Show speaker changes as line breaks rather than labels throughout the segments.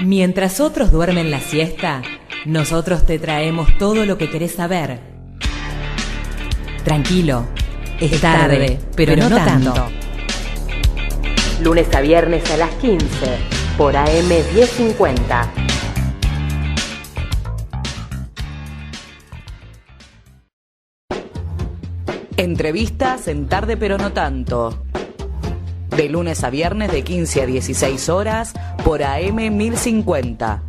Mientras otros duermen la siesta, nosotros te traemos todo lo que querés saber. Tranquilo, es tarde, pero no tanto. Lunes a viernes a las 15, por AM 1050.
Entrevistas en Tarde pero no tanto. De lunes a viernes de 15 a 16 horas por AM 1050.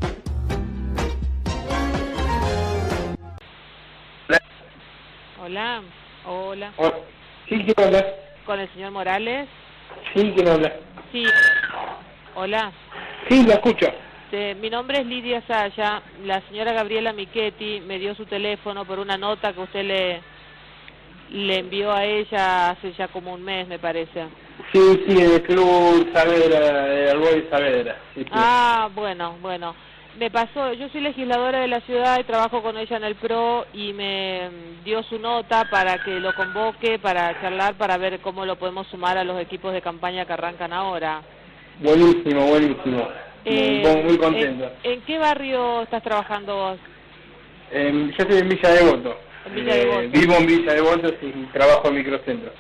Hola. Hola.
Sí, ¿quién habla?
¿Con el señor Morales?
Sí, ¿quién habla?
Sí. Hola.
Sí, la escucho.
Mi nombre es Lidia Saya. La señora Gabriela Michetti me dio su teléfono por una nota que usted le envió a ella hace ya como un mes, me parece.
Sí, el Club Saavedra, de Alboy Saavedra. Sí.
Ah, bueno. Me pasó, yo soy legisladora de la ciudad y trabajo con ella en el PRO y me dio su nota para que lo convoque, para charlar, para ver cómo lo podemos sumar a los equipos de campaña que arrancan ahora.
Buenísimo. Muy contento.
¿En qué barrio estás trabajando vos?
Yo estoy en Villa Devoto.
En Villa Devoto.
Vivo en Villa Devoto y trabajo en microcentro.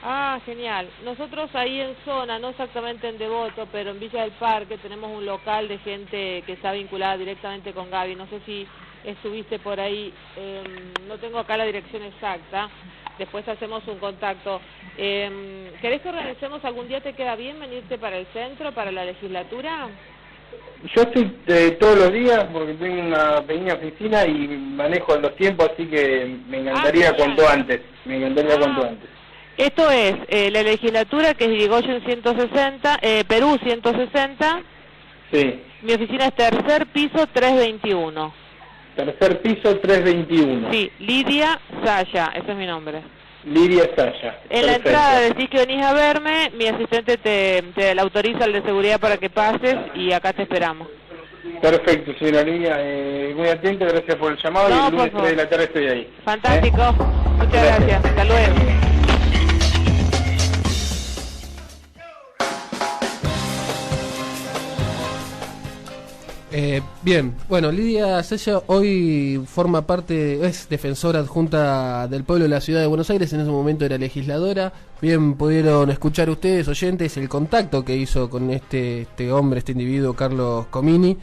Ah, genial. Nosotros ahí en zona, no exactamente en Devoto, pero en Villa del Parque tenemos un local de gente que está vinculada directamente con Gaby. No sé si estuviste por ahí, no tengo acá la dirección exacta, después hacemos un contacto. ¿Querés que organicemos algún día? ¿Te queda bien venirte para el centro, para la legislatura?
Yo estoy todos los días porque tengo una pequeña oficina y manejo los tiempos, así que me encantaría cuanto antes.
Esto es la legislatura, que es Irigoyen 160, Perú 160.
Sí.
Mi oficina es tercer piso 321.
Tercer piso 321.
Sí, Lidia Saya, ese es mi nombre.
Lidia Saya.
En la entrada decís que venís a verme, mi asistente te la autoriza el de seguridad para que pases y acá te esperamos.
Perfecto, señora Lidia, muy atento, gracias por el llamado y el lunes 3 de la tarde estoy ahí.
Fantástico, muchas gracias, hasta luego.
Bien, bueno, Lidia Saya hoy forma parte, es defensora adjunta del pueblo de la ciudad de Buenos Aires, en ese momento era legisladora. Bien, pudieron escuchar ustedes, oyentes, el contacto que hizo con este hombre, este individuo, Carlos Comini.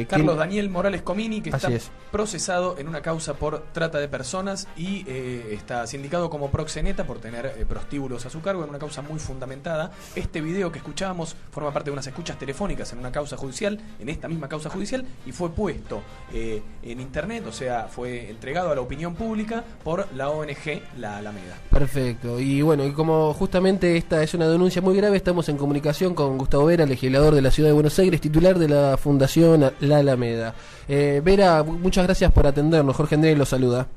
Carlos Daniel Morales Comini, que está
es.
procesado en una causa por trata de personas y está sindicado como proxeneta por tener prostíbulos a su cargo en una causa muy fundamentada. Este video que escuchábamos forma parte de unas escuchas telefónicas en una causa judicial, en esta misma causa judicial, y fue puesto en internet, o sea, fue entregado a la opinión pública por la ONG La Alameda.
Perfecto, y bueno, y como justamente esta es una denuncia muy grave, estamos en comunicación con Gustavo Vera, legislador de la ciudad de Buenos Aires, titular de la Fundación La Alameda. Vera, muchas gracias por atendernos. Jorge Andrés lo saluda.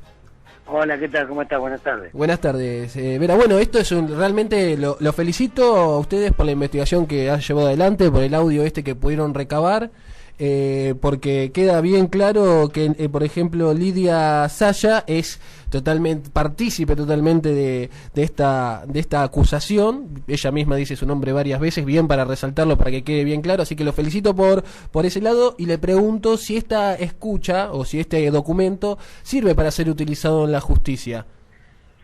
Hola, ¿qué tal? ¿Cómo estás? Buenas tardes.
Buenas tardes. Vera, bueno, esto es realmente lo felicito a ustedes por la investigación que han llevado adelante, por el audio que pudieron recabar, porque queda bien claro que, por ejemplo, Lidia Saya es partícipe totalmente de esta acusación. Ella misma dice su nombre varias veces, bien, para resaltarlo, para que quede bien claro, así que lo felicito por ese lado, y le pregunto si esta escucha o si este documento sirve para ser utilizado en la justicia.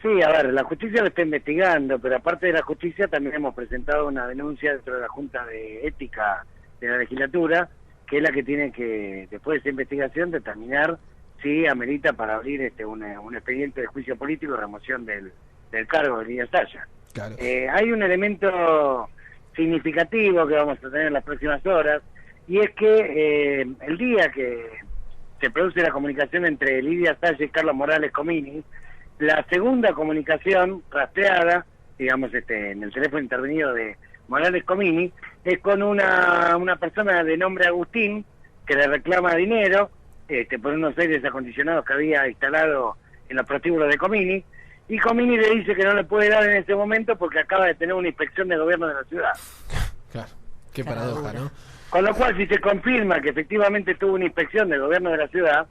Sí, a ver, la justicia lo está investigando, pero aparte de la justicia también hemos presentado una denuncia dentro de la Junta de Ética de la legislatura, que es la que tiene que, después de esa investigación, determinar si amerita para abrir un expediente de juicio político de remoción del cargo de Lidia Saya.
Claro.
Hay un elemento significativo que vamos a tener en las próximas horas, y es que el día que se produce la comunicación entre Lidia Saya y Carlos Morales Comini, la segunda comunicación rastreada, digamos, en el teléfono intervenido de Morales Comini, es con una persona de nombre Agustín, que le reclama dinero por unos aires acondicionados que había instalado en los prostíbulos de Comini, y Comini le dice que no le puede dar en ese momento porque acaba de tener una inspección de gobierno de la ciudad.
Claro, qué paradoja, ¿no?
Con lo cual, si se confirma que efectivamente tuvo una inspección del gobierno de la ciudad,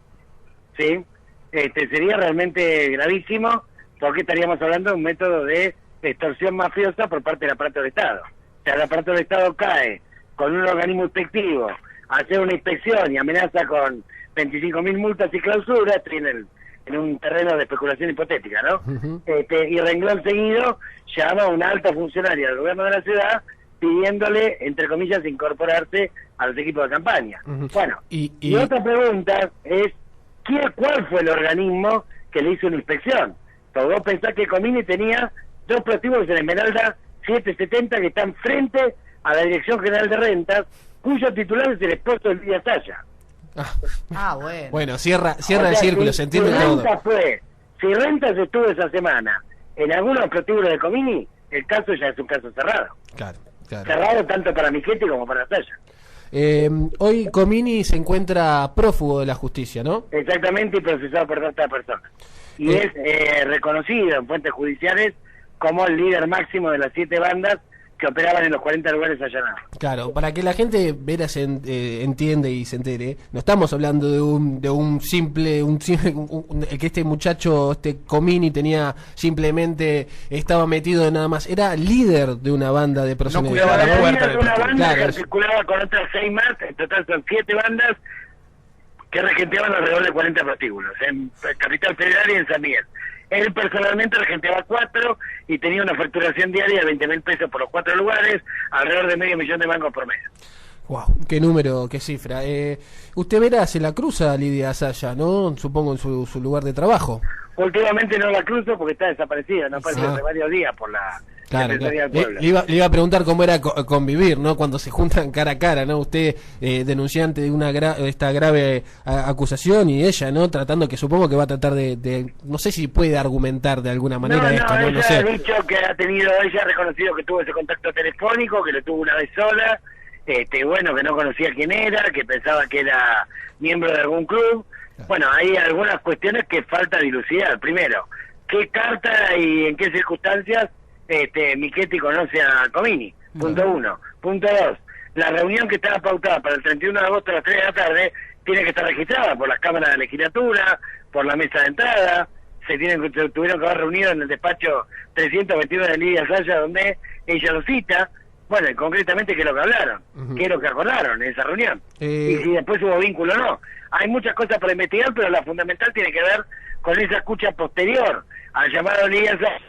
¿sí? Sería realmente gravísimo, porque estaríamos hablando de un método de extorsión mafiosa por parte del aparato del Estado. O sea, el aparato del Estado cae con un organismo inspectivo hacer una inspección y amenaza con 25.000 multas y clausuras, estoy en un terreno de especulación hipotética, ¿no? Y renglón seguido llama a una alta funcionaria del gobierno de la ciudad pidiéndole, entre comillas, incorporarse a los equipos de campaña. Bueno, y otra pregunta es, ¿cuál fue el organismo que le hizo una inspección? Porque vos pensás que Comini tenía 2 prostíbulos en Esmeralda 770 que están frente a la Dirección General de Rentas, cuyo titular es el esposo de Lidia Saya.
Bueno.
Bueno, cierra el círculo, se entiende todo.
Si Rentas estuvo esa semana en algunos prostíbulos de Comini, el caso ya es un caso cerrado.
Claro.
Cerrado tanto para Michetti como para Saya.
Hoy Comini se encuentra prófugo de la justicia, ¿no?
Exactamente, y procesado por otra persona. Y es reconocido en fuentes judiciales como el líder máximo de las 7 bandas que operaban en los 40 lugares allanados.
Claro, para que la gente entiende y se entere, no estamos hablando de un simple, que este muchacho, Comini simplemente estaba metido nada más, era líder de una banda de personas.
No cuidaba la puerta
de una banda que articulaba con otras 6 más, en total son 7 bandas que regenteaban alrededor de 40 prostíbulos, en Capital Federal y en San Miguel. Él personalmente regenteaba 4 y tenía una facturación diaria de 20.000 pesos por los 4 lugares, alrededor de $500.000 de mangos por mes.
Wow, qué número, qué cifra. Usted verá, se la cruza a Lidia Saya, ¿no? Supongo en su lugar de trabajo.
Últimamente no la cruzo porque está desaparecida, no aparece hace varios días por la...
Claro. Le iba a preguntar cómo era convivir, ¿no? Cuando se juntan cara a cara, ¿no? Usted denunciante de esta grave acusación y ella, ¿no? Tratando, que supongo que va a tratar de no sé si puede argumentar de alguna manera esto, ¿no?
Ella ha dicho que ella ha reconocido que tuvo ese contacto telefónico, que lo tuvo una vez sola, bueno, que no conocía quién era, que pensaba que era miembro de algún club. Bueno, hay algunas cuestiones que falta dilucidar. Primero, ¿qué carta y en qué circunstancias Michetti conoce a Comini? Punto 1. Punto 2. La reunión que estaba pautada para el 31 de agosto a las 3 de la tarde tiene que estar registrada por las cámaras de legislatura, por la mesa de entrada. Tuvieron que haber reunido en el despacho 321 de Lidia Saya, donde ella lo cita. Bueno, y concretamente, ¿qué es lo que hablaron? ¿Qué es lo que acordaron en esa reunión? Y si después hubo vínculo o no. Hay muchas cosas para investigar, pero la fundamental tiene que ver con esa escucha posterior al llamado Lidia Saya.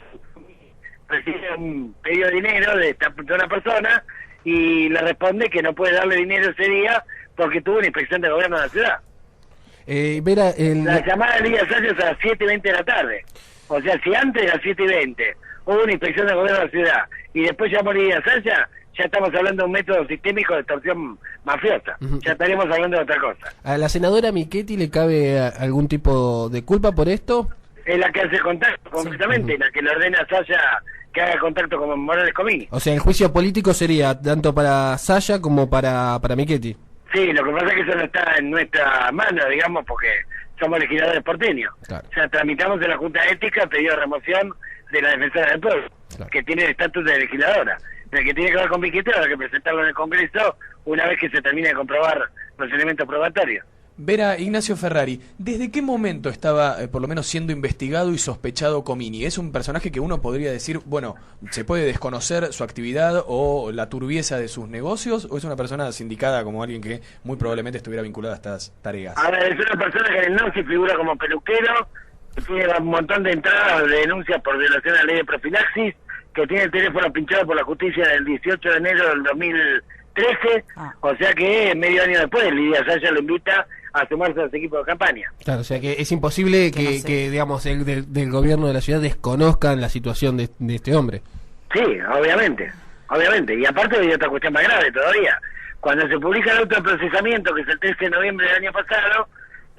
Recibe un pedido de dinero de una persona y le responde que no puede darle dinero ese día porque tuvo una inspección del gobierno de la ciudad. La llamada de Lidia Saya es a las 7:20 de la tarde. O sea, si antes de las 7:20 hubo una inspección del gobierno de la ciudad y después llamó Lidia Saya, ya estamos hablando de un método sistémico de extorsión mafiosa. Ya estaríamos hablando de otra cosa.
¿A la senadora Michetti le cabe algún tipo de culpa por esto?
Es la que hace contacto completamente, la que le ordena a Saya que haga contacto con Morales Comini.
O sea, el juicio político sería tanto para Saya como para Michetti.
Sí, lo que pasa es que eso no está en nuestra mano, digamos, porque somos legisladores porteños. Claro. O sea, tramitamos en la Junta de Ética pedido de remoción de la defensora del pueblo, claro, que tiene el estatus de legisladora. El que tiene que ver con Michetti habrá que presentarlo en el Congreso una vez que se termine de comprobar los elementos probatorios.
Vera, Ignacio Ferrari, ¿desde qué momento estaba por lo menos siendo investigado y sospechado Comini? ¿Es un personaje que uno podría decir, bueno, se puede desconocer su actividad o la turbieza de sus negocios, o es una persona sindicada como alguien que muy probablemente estuviera vinculada a estas tareas?
A ver, es una persona que en el NOCI figura como peluquero, que tiene un montón de entradas de denuncias por violación a la ley de profilaxis, que tiene el teléfono pinchado por la justicia del 18 de enero del 2013, o sea que medio año después Lidia Saya lo invita a sumarse a los equipos de campaña. Claro,
o sea que es imposible que digamos, del gobierno de la ciudad desconozcan la situación de este hombre.
Sí, obviamente, y aparte hay otra cuestión más grave todavía. Cuando se publica el autoprocesamiento, que es el 13 de noviembre del año pasado,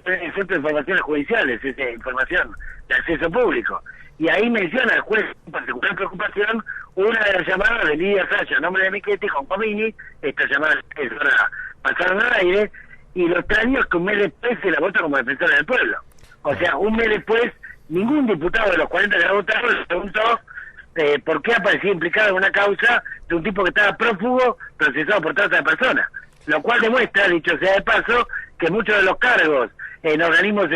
es el Centro de Informaciones Judiciales, es información de acceso público, y ahí menciona el juez con particular preocupación una de las llamadas de Lidia Saya, en nombre de Michetti, con Comini. Esta llamada es ahora pasaron al aire, y lo extraño es que un mes después se la vota como defensora del pueblo. O sea, un mes después, ningún diputado de los 40 que la votaron le preguntó por qué aparecía implicado en una causa de un tipo que estaba prófugo, procesado por trata de personas. Lo cual demuestra, dicho sea de paso, que muchos de los cargos en organismos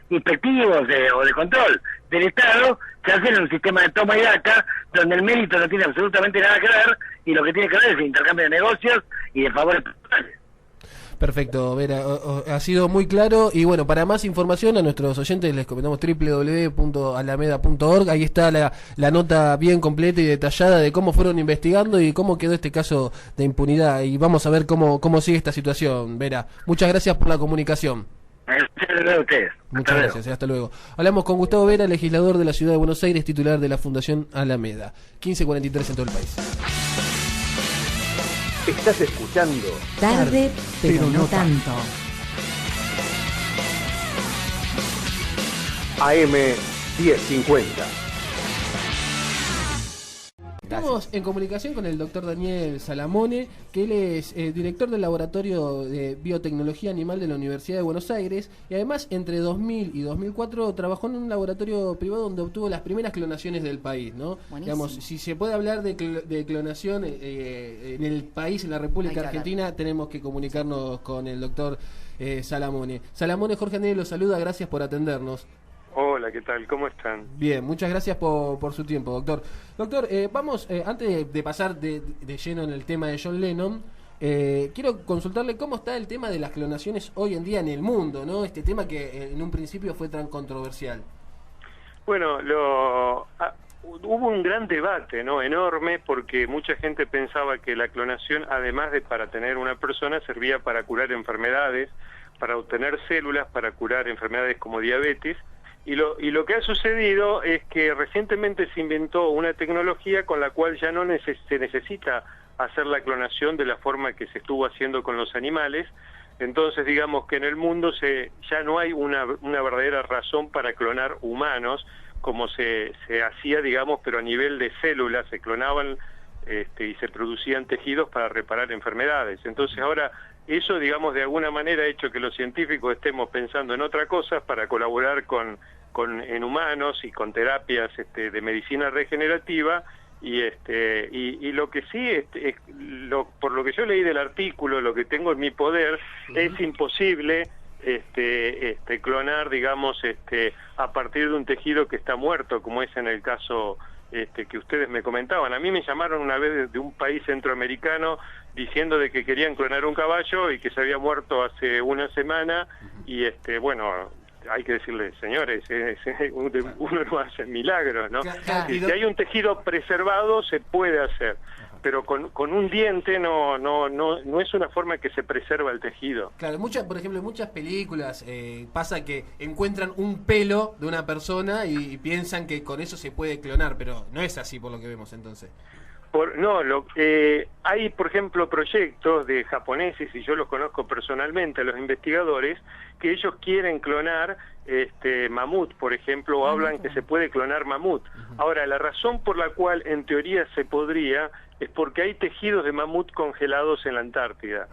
inspectivos o de control del Estado se hacen en un sistema de toma y daca, donde el mérito no tiene absolutamente nada que ver, y lo que tiene que ver es el intercambio de negocios y de favores personales.
Perfecto, Vera, ha sido muy claro. Y bueno, para más información a nuestros oyentes les comentamos www.alameda.org. Ahí está la nota bien completa y detallada de cómo fueron investigando y cómo quedó este caso de impunidad. Y vamos a ver cómo sigue esta situación, Vera. Muchas gracias por la comunicación. Muchas gracias, hasta luego. Hablamos con Gustavo Vera, legislador de la Ciudad de Buenos Aires, titular de la Fundación Alameda. 15:43 en todo el país.
Estás escuchando
Tarde, pero no tanto.
AM 1050.
Estamos en comunicación con el doctor Daniel Salamone, que él es director del Laboratorio de Biotecnología Animal de la Universidad de Buenos Aires, y además entre 2000 y 2004 trabajó en un laboratorio privado donde obtuvo las primeras clonaciones del país, ¿no? Digamos, si se puede hablar de clonación en el país, en la República Argentina, tenemos que comunicarnos con el doctor Salamone. Salamone, Jorge Andrés lo saluda, gracias por atendernos.
Hola, ¿qué tal? ¿Cómo están?
Bien, muchas gracias por su tiempo, doctor. Doctor, vamos, antes de pasar de lleno en el tema de John Lennon, quiero consultarle cómo está el tema de las clonaciones hoy en día en el mundo, ¿no? Este tema que en un principio fue tan controversial.
Bueno, hubo un gran debate, ¿no? Enorme, porque mucha gente pensaba que la clonación, además de para tener una persona, servía para curar enfermedades, para obtener células, para curar enfermedades como diabetes. Y lo que ha sucedido es que recientemente se inventó una tecnología con la cual ya no se necesita hacer la clonación de la forma que se estuvo haciendo con los animales. Entonces, digamos que en el mundo ya no hay una verdadera razón para clonar humanos, como se hacía, digamos, pero a nivel de células se clonaban y se producían tejidos para reparar enfermedades. Entonces ahora eso, digamos, de alguna manera ha hecho que los científicos estemos pensando en otra cosa para colaborar en humanos y con terapias de medicina regenerativa. Y lo que sí, por lo que yo leí del artículo, lo que tengo en mi poder, es imposible clonar, digamos, a partir de un tejido que está muerto, como es en el caso que ustedes me comentaban. A mí me llamaron una vez de un país centroamericano diciendo de que querían clonar un caballo y que se había muerto hace una semana, y bueno, hay que decirle, señores, uno no hace milagros, ¿no? Si hay un tejido preservado se puede hacer, pero con un diente no es una forma que se preserva el tejido.
Claro, por ejemplo, en muchas películas pasa que encuentran un pelo de una persona y piensan que con eso se puede clonar, pero no es así por lo que vemos entonces. Hay, por ejemplo, proyectos de japoneses, y yo los conozco personalmente, los investigadores, que ellos quieren clonar mamut, por ejemplo, o hablan que se puede clonar mamut. Ahora, la razón por la cual en teoría se podría es porque hay tejidos de mamut congelados en la Antártida.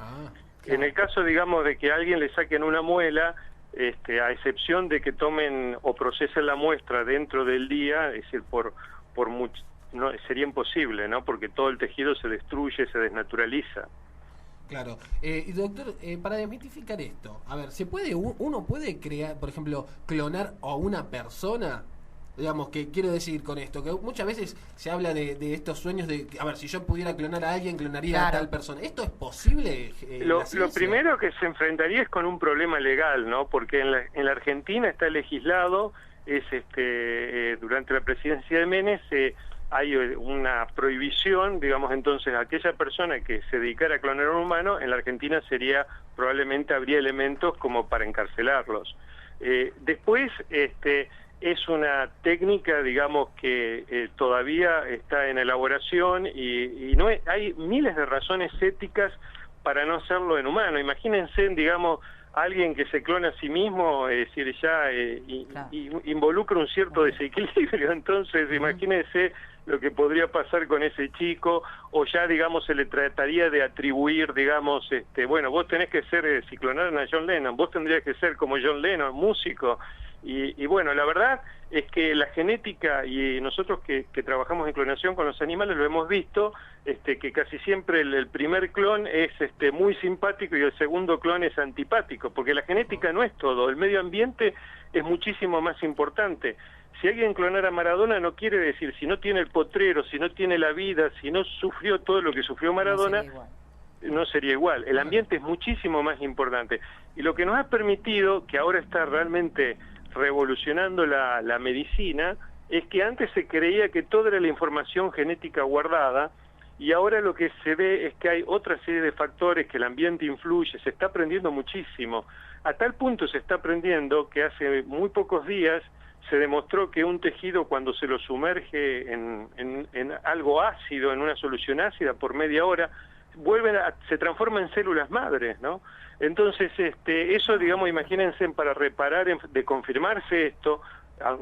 En el caso, digamos, de que a alguien le saquen una muela, a excepción de que tomen o procesen la muestra dentro del día, es decir, no, sería imposible, ¿no? Porque todo el tejido se destruye, se desnaturaliza. Claro. Y doctor, para desmitificar esto, a ver, uno puede crear, por ejemplo, clonar a una persona? Digamos, que quiero decir con esto, que muchas veces se habla de estos sueños de, a ver, si yo pudiera clonar a alguien, clonaría a tal persona. ¿Esto es posible?
Lo primero que se enfrentaría es con un problema legal, ¿no? Porque en la Argentina está legislado, durante la presidencia de Menem hay una prohibición, digamos, entonces aquella persona que se dedicara a clonar a un humano, en la Argentina probablemente habría elementos como para encarcelarlos. Después, es una técnica, digamos, que todavía está en elaboración y no hay miles de razones éticas para no hacerlo en humano. Imagínense, digamos, alguien que se clona a sí mismo, es decir, ya involucra un cierto desequilibrio. Entonces, imagínense lo que podría pasar con ese chico, o ya, digamos, se le trataría de atribuir, digamos, bueno, vos tenés que ser, si clonaran a John Lennon, vos tendrías que ser como John Lennon, músico. Y bueno, la verdad es que la genética, y nosotros que trabajamos en clonación con los animales lo hemos visto, que casi siempre el primer clon es muy simpático y el segundo clon es antipático, porque la genética no es todo, el medio ambiente es muchísimo más importante. Si alguien clonara a Maradona, no quiere decir, si no tiene el potrero, si no tiene la vida, si no sufrió todo lo que sufrió Maradona, no sería igual. El ambiente es muchísimo más importante. Y lo que nos ha permitido, que ahora está realmente revolucionando la medicina, es que antes se creía que toda era la información genética guardada, y ahora lo que se ve es que hay otra serie de factores que el ambiente influye, se está aprendiendo muchísimo. A tal punto se está aprendiendo que hace muy pocos días se demostró que un tejido, cuando se lo sumerge en algo ácido, en una solución ácida por media hora, se transforma en células madres, ¿no? Entonces, eso, digamos, imagínense, para reparar, de confirmarse esto,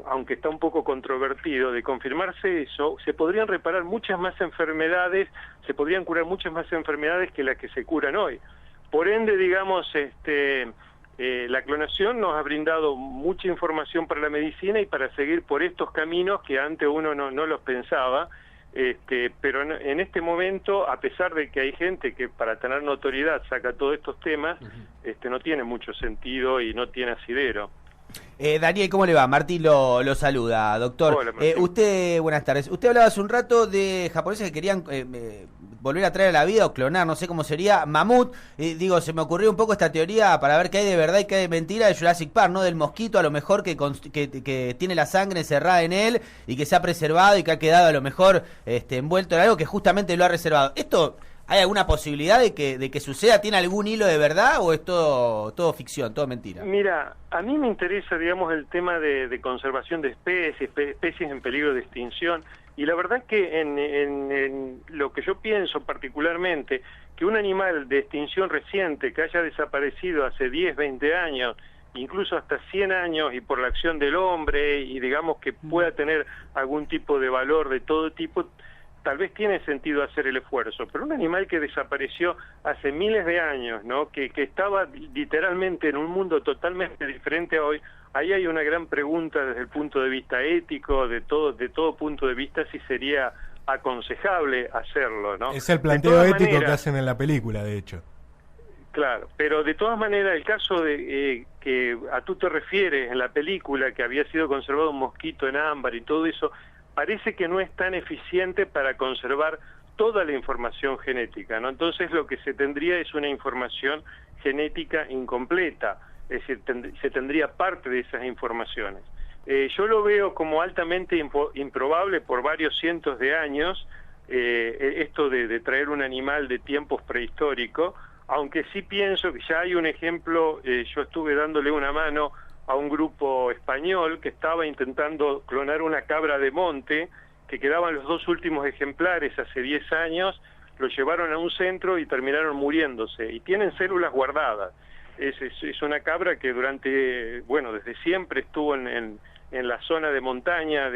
aunque está un poco controvertido, de confirmarse eso, se podrían reparar muchas más enfermedades, se podrían curar muchas más enfermedades que las que se curan hoy. Por ende, digamos, la clonación nos ha brindado mucha información para la medicina y para seguir por estos caminos que antes uno no los pensaba, pero en este momento, a pesar de que hay gente que para tener notoriedad saca todos estos temas, no tiene mucho sentido y no tiene asidero.
Daniel, ¿cómo le va? Martín lo saluda, doctor.
Hola, Martín.
Usted, buenas tardes. Usted hablaba hace un rato de japoneses que querían volver a traer a la vida o clonar, no sé cómo sería, mamut. Digo, se me ocurrió un poco esta teoría para ver qué hay de verdad y qué hay de mentira de Jurassic Park, ¿no? Del mosquito, a lo mejor que tiene la sangre encerrada en él y que se ha preservado y que ha quedado a lo mejor envuelto en algo que justamente lo ha reservado. ¿Esto hay alguna posibilidad de que suceda? ¿Tiene algún hilo de verdad o es todo ficción, todo mentira?
Mira, a mí me interesa, digamos, el tema de conservación de especies en peligro de extinción, y la verdad que en lo que yo pienso particularmente, que un animal de extinción reciente que haya desaparecido hace 10, 20 años, incluso hasta 100 años, y por la acción del hombre, y digamos que pueda tener algún tipo de valor de todo tipo, tal vez tiene sentido hacer el esfuerzo, pero un animal que desapareció hace miles de años, ¿no? Que estaba literalmente en un mundo totalmente diferente a hoy, ahí hay una gran pregunta desde el punto de vista ético, de todo punto de vista, si sería aconsejable hacerlo, ¿no?
Es el planteo ético que hacen en la película, de hecho.
Claro, pero de todas maneras, el caso de que a tú te refieres en la película, que había sido conservado un mosquito en ámbar y todo eso, parece que no es tan eficiente para conservar toda la información genética, ¿no? Entonces lo que se tendría es una información genética incompleta, es decir, se tendría parte de esas informaciones. Yo lo veo como altamente improbable por varios cientos de años, esto de traer un animal de tiempos prehistóricos, aunque sí pienso que ya hay un ejemplo. Yo estuve dándole una mano a un grupo español que estaba intentando clonar una cabra de monte, que quedaban los 2 últimos ejemplares hace 10 años, lo llevaron a un centro y terminaron muriéndose, y tienen células guardadas. Es una cabra que desde siempre estuvo en la zona de montaña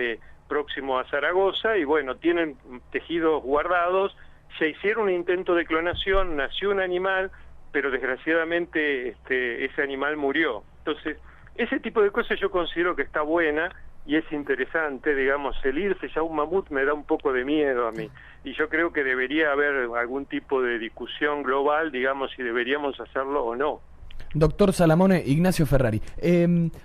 próximo a Zaragoza, y tienen tejidos guardados. Se hicieron un intento de clonación, nació un animal, pero desgraciadamente ese animal murió. Entonces, ese tipo de cosas yo considero que está buena y es interesante, digamos. El irse ya a un mamut me da un poco de miedo a mí, y yo creo que debería haber algún tipo de discusión global, digamos, si deberíamos hacerlo o no.
Doctor Salamone, Ignacio Ferrari,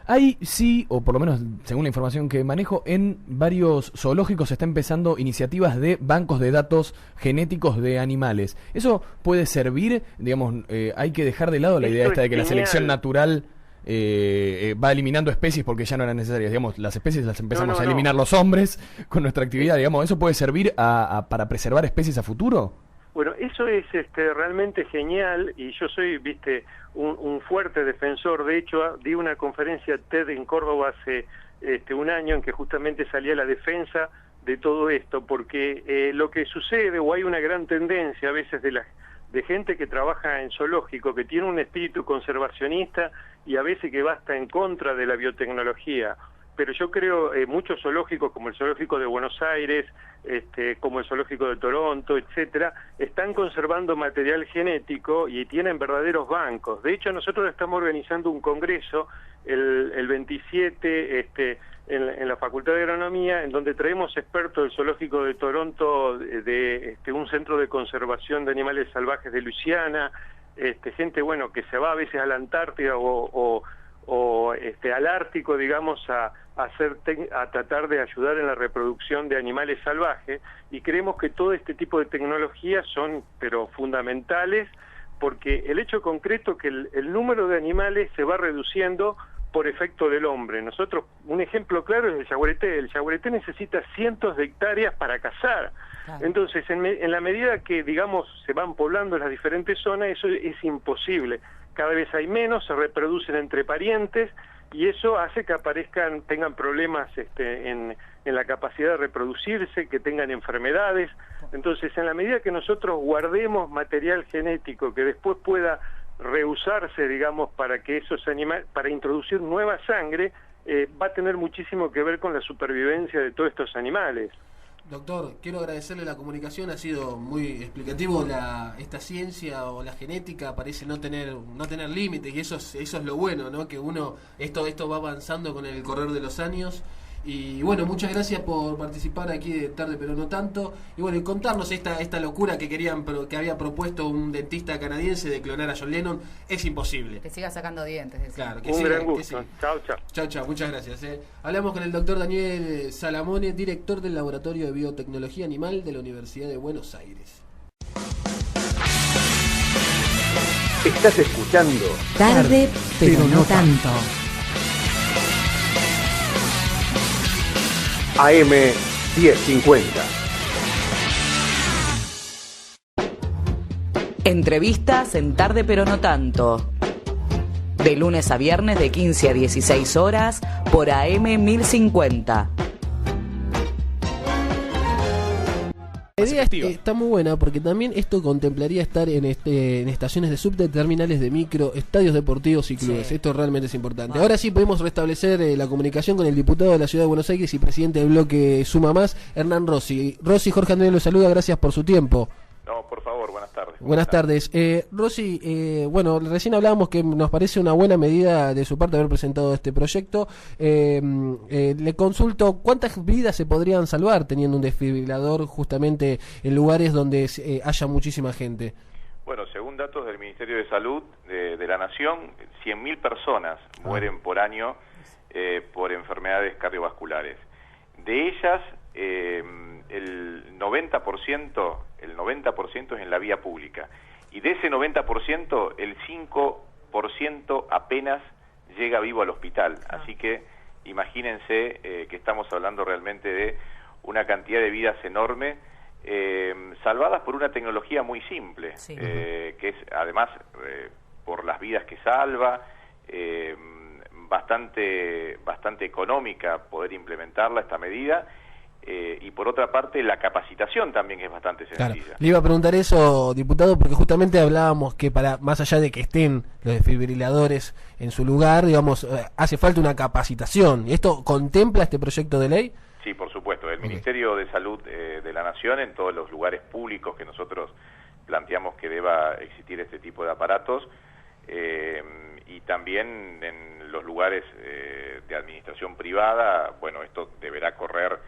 hay sí, o por lo menos según la información que manejo, en varios zoológicos se está empezando iniciativas de bancos de datos genéticos de animales. ¿Eso puede servir? Digamos, hay que dejar de lado la idea esta de que la selección natural va eliminando especies porque ya no eran necesarias. Digamos, las especies las empezamos a eliminar los hombres con nuestra actividad. Digamos, ¿eso puede servir para preservar especies a futuro?
Bueno, eso es realmente genial, y yo soy, un fuerte defensor. De hecho, di una conferencia TED en Córdoba hace un año en que justamente salía la defensa de todo esto, porque lo que sucede, o hay una gran tendencia a veces de gente que trabaja en zoológico, que tiene un espíritu conservacionista y a veces que va hasta en contra de la biotecnología. Pero yo creo muchos zoológicos, como el zoológico de Buenos Aires, como el zoológico de Toronto, etcétera, están conservando material genético y tienen verdaderos bancos. De hecho, nosotros estamos organizando un congreso el 27 en la Facultad de Agronomía, en donde traemos expertos del zoológico de Toronto, de un centro de conservación de animales salvajes de Luisiana, gente que se va a veces a la Antártida o al Ártico, digamos, a tratar de ayudar en la reproducción de animales salvajes, y creemos que todo este tipo de tecnologías son pero fundamentales, porque el hecho concreto que el número de animales se va reduciendo por efecto del hombre. Nosotros, un ejemplo claro es el yaguareté necesita cientos de hectáreas para cazar. Claro. Entonces, en la medida que, digamos, se van poblando las diferentes zonas, eso es imposible. Cada vez hay menos, se reproducen entre parientes, y eso hace que tengan problemas en la capacidad de reproducirse, que tengan enfermedades. Entonces, en la medida que nosotros guardemos material genético que después pueda reusarse, digamos, para que esos animales, para introducir nueva sangre, va a tener muchísimo que ver con la supervivencia de todos estos animales.
Doctor, quiero agradecerle la comunicación, ha sido muy explicativo. Esta ciencia o la genética parece no tener límites, y eso es lo bueno, ¿no? Que esto va avanzando con el correr de los años. Y bueno, muchas gracias por participar aquí de Tarde Pero No Tanto, y bueno, y contarnos esta locura que había propuesto un dentista canadiense de clonar a John Lennon. Es imposible.
Que siga sacando dientes.
Claro,
un gran gusto. Chao, chao.
Chao, muchas gracias. Hablamos con el doctor Daniel Salamone, director del Laboratorio de Biotecnología Animal de la Universidad de Buenos Aires.
Estás escuchando
Tarde Pero No Tanto.
AM 1050.
Entrevistas en Tarde Pero No Tanto. De lunes a viernes de 15 a 16 horas por AM 1050.
La idea está muy buena, porque también esto contemplaría estar en estaciones de subte, terminales de micro, estadios deportivos y clubes. Sí. Esto realmente es importante. Bueno. Ahora sí podemos restablecer la comunicación con el diputado de la Ciudad de Buenos Aires y presidente del bloque Suma Más, Hernán Rossi. Rossi, Jorge Andrés lo saluda, gracias por su tiempo.
No, por favor, buenas tardes.
Buenas tardes. Rossi, bueno, recién hablábamos que nos parece una buena medida de su parte haber presentado este proyecto. Le consulto, ¿cuántas vidas se podrían salvar teniendo un desfibrilador justamente en lugares donde haya muchísima gente?
Bueno, según datos del Ministerio de Salud de la Nación, 100.000 personas mueren por año por enfermedades cardiovasculares. De ellas, el 90% es en la vía pública, y de ese 90% el 5% apenas llega vivo al hospital. Así que imagínense que estamos hablando realmente de una cantidad de vidas enorme, salvadas por una tecnología muy simple, sí. Que es además por las vidas que salva, bastante económica poder implementarla, esta medida. Y por otra parte, la capacitación también es bastante sencilla.
Claro. Le iba a preguntar eso, diputado, porque justamente hablábamos que más allá de que estén los desfibriladores en su lugar, digamos, hace falta una capacitación. ¿Esto contempla este proyecto de ley?
Sí, por supuesto. El Ministerio de Salud de la Nación, en todos los lugares públicos que nosotros planteamos que deba existir este tipo de aparatos, y también en los lugares de administración privada, bueno, esto deberá correr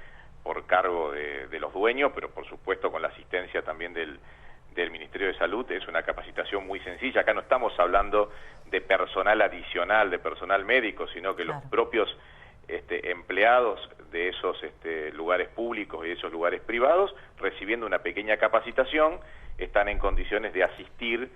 por cargo de los dueños, pero por supuesto con la asistencia también del Ministerio de Salud. Es una capacitación muy sencilla. Acá no estamos hablando de personal adicional, de personal médico, sino que los propios empleados de esos lugares públicos y de esos lugares privados, recibiendo una pequeña capacitación, están en condiciones de asistir